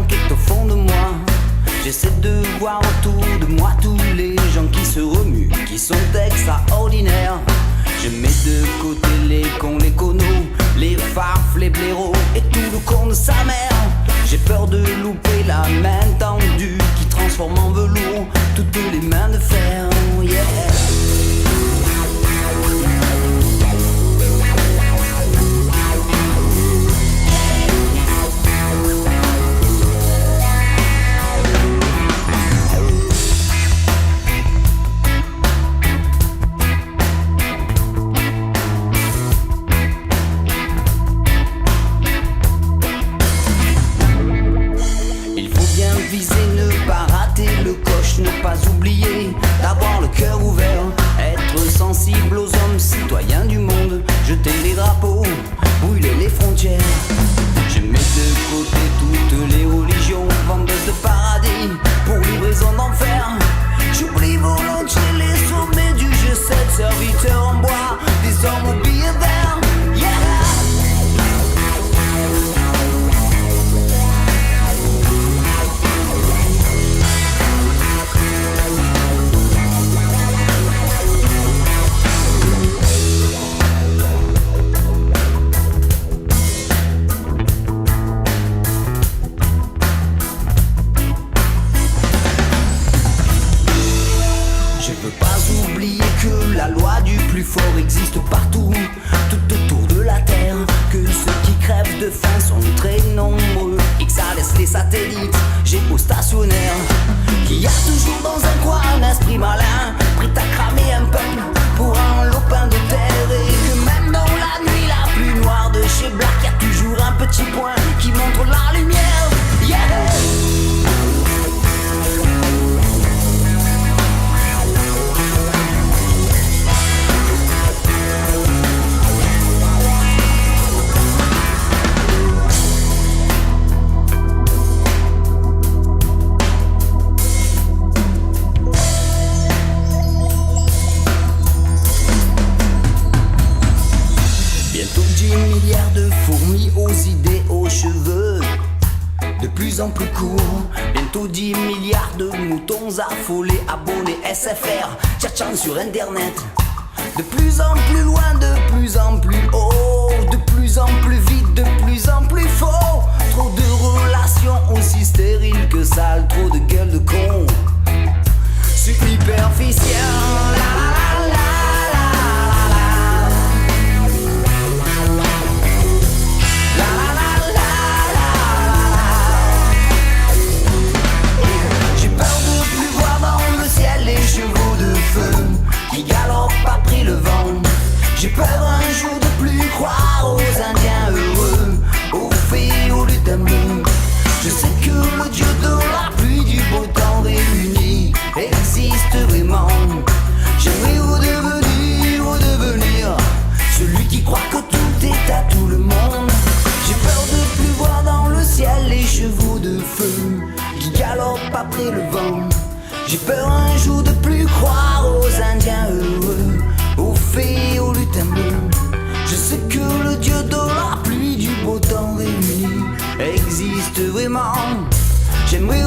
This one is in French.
qui est au fond de moi. J'essaie de voir autour de moi tous les gens qui se remuent, qui sont extraordinaires. Je mets de côté les cons, les conos, les farfs, les blaireaux et tout le con de sa mère. J'ai peur de louper la main tendue qui transforme en velours toutes les mains de fer. Yeah. Viser, ne pas rater le coche, ne pas oublier d'avoir le cœur ouvert, être sensible aux hommes citoyens du monde, jeter les drapeaux, brûler les frontières. Je mets de côté toutes les religions, vendeuses de paradis pour livraison d'enfer. J'oublie volontiers les sommets du G7, serviteurs en bois, des hommes au billet vert. Yeah. La loi du plus fort existe partout, tout autour de la terre. Que ceux qui crèvent de faim sont très nombreux et que ça laisse les satellites géostationnaires. Qu'il y a toujours dans un coin un esprit malin, prêt à cramer un peuple pour un lopin de terre. Et que même dans la nuit la plus noire de chez Black, y a toujours un petit point qui montre la lumière. Yeah. Milliards de fourmis aux idées, aux cheveux de plus en plus courts. Bientôt 10 milliards de moutons affolés, abonnés SFR, cherchant sur internet. De plus en plus loin, de plus en plus haut, de plus en plus vite, de plus en plus faux. Trop de relations aussi stériles que sales, trop de gueules de con superficielles. La, la, la, la. Chevaux de feu qui galopent après le vent. J'ai peur un jour de plus croire aux Indiens heureux, aux fées, aux lutins bleus. Je sais que le dieu de la pluie, du beau temps réuni existe vraiment. J'aimerais redevenir celui qui croit que tout est à tout le monde. J'ai peur de plus voir dans le ciel les chevaux de feu qui galopent après le vent. J'ai peur un jour de plus croire aux Indiens heureux, aux fées, aux lutins bleus. Je sais que le dieu de la pluie, du beau temps réuni existe vraiment. J'aimerais